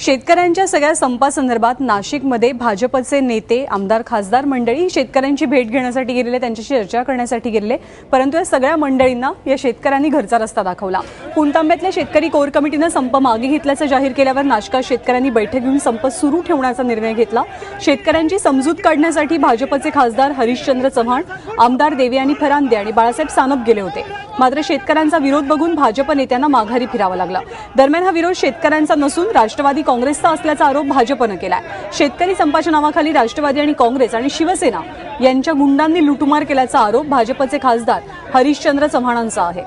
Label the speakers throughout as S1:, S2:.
S1: शेतकऱ्यांच्या सगळ्या संपासंदर्भात नाशिकमध्ये भाजपचे नेते, आमदार, खासदार मंडळी शेतकऱ्यांची भेट घेण्यासाठी गेलेले, त्यांच्याशी चर्चा करण्यासाठी गेलेले, परंतु या सगळ्या मंडळींना या शेतकऱ्यांनी घरचा रस्ता दाखवला। पुणतांब्यातल्या शेतकरी कोर कमिटीने संप मागे घेतल्याचं जाहीर केल्यावर नाशकात शेतकऱ्यांनी बैठक घेऊन संप सुरू ठेवण्याचा निर्णय घेतला। शेतकऱ्यांची समजूत काढण्यासाठी भाजपचे खासदार हरिश्चंद्र चव्हाण, आमदार देवयानी फरांदे आणि बाळासाहेब सानप गेले होते। मात्र शेतकऱ्यांचा विरोध बघून भाजप नेत्यांना माघारी फिरावं लागलं। दरम्यान हा विरोध शेतकऱ्यांचा नसून राष्ट्रवादी काँग्रेसचा असल्याचा आरोप भाजपने केलाय। शेतकरी संपाच्या नावाखाली राष्ट्रवादी आणि काँग्रेस आणि शिवसेना यांच्या गुंडांनी लुटमार केल्याचा आरोप भाजपचे खासदार हरिश्चंद्र चव्हाणांचा आहे।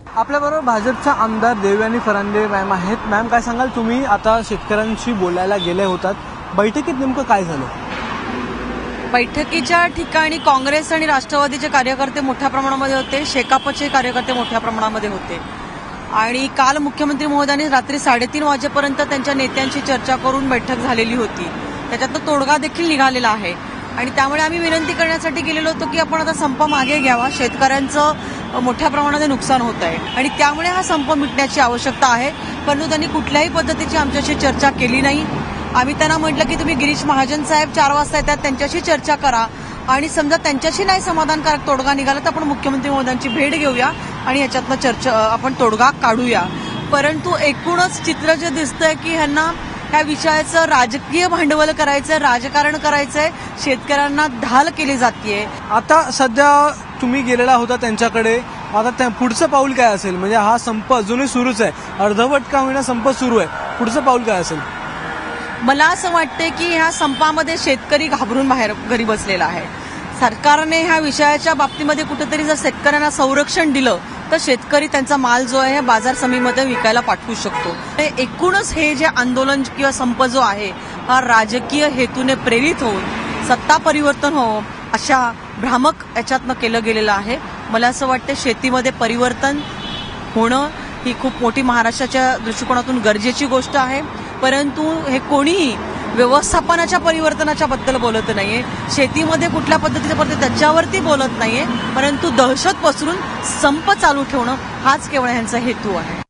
S2: आपल्याबरोबर भाजपचा आमदार देवयानी फरांदे मॅम आहेत। मॅम, काय सांगाल, तुम्ही आता शेतकऱ्यांशी बोलायला गेले होतात, बैठकीत नेमकं काय झालं?
S3: बैठकीच्या ठिकाणी काँग्रेस आणि राष्ट्रवादीचे कार्यकर्ते मोठ्या प्रमाणामध्ये होते, शेकापचे कार्यकर्ते मोठ्या प्रमाणामध्ये होते आणि काल मुख्यमंत्री महोदयांनी रात्री 3:30 वाजेपर्यंत त्यांच्या नेत्यांशी चर्चा करून बैठक झालेली होती। त्याच्यातनं तोडगा देखील निघालेला आहे आणि त्यामुळे आम्ही विनंती करण्यासाठी गेलेलो होतो की आपण आता संप मागे घ्यावा। शेतकऱ्यांचं मोठ्या प्रमाणात नुकसान होत आहे आणि त्यामुळे हा संप मिटण्याची आवश्यकता आहे, परंतु त्यांनी कुठल्याही पद्धतीची आमच्याशी चर्चा केली नाही। आम्ही त्यांना म्हटलं की तुम्ही गिरीश महाजन साहेब 4 वाजता येतात, त्यांच्याशी चर्चा करा आणि समजा त्यांच्याशी नाही समाधानकारक तोडगा निघाला तर आपण मुख्यमंत्री महोदयांची भेट घेऊया आणि याच्यातनं चर्चा आपण तोडगा काढूया। परंतु एकूणच चित्र जे दिसतंय की ह्यांना ह्या विषयाचं राजकीय भांडवल करायचंय, राजकारण करायचंय, शेतकऱ्यांना ढाल केली जातीये।
S2: आता सध्या तुम्ही गेलेला होता त्यांच्याकडे, आता पुढचं पाऊल काय असेल? म्हणजे हा संप अजूनही सुरूच आहे, अर्धवट का होईना संप सुरू आहे, पुढचं पाऊल काय असेल?
S3: मला असं वाटतंय की ह्या संपामध्ये शेतकरी घाबरून बाहेर घरी बसलेला आहे। सरकारने ह्या विषयाच्या बाबतीमध्ये कुठेतरी जर शेतकऱ्यांना संरक्षण दिलं तर शेतकरी त्यांचा माल जो आहे बाजार समितीमध्ये विकायला पाठवू शकतो। एकूणच हे जे आंदोलन किंवा संप जो आहे हा राजकीय हेतूने प्रेरित होऊन सत्ता परिवर्तन हो अशा भ्रामक याच्यातनं केलं गेलेलं आहे। मला असं वाटतं शेतीमध्ये परिवर्तन होणं ही खूप मोठी महाराष्ट्राच्या दृष्टिकोनातून गरजेची गोष्ट आहे, परंतु हे कोणीही व्यवस्थापनाच्या परिवर्तनाच्या बद्दल बोलत नाहीये, शेतीमध्ये कुठल्या पद्धतीचं पद्धत त्याच्यावरती बोलत नाहीये, परंतु दहशत पसरून संप चालू ठेवणं हाच केवळ यांचा हेतू आहे।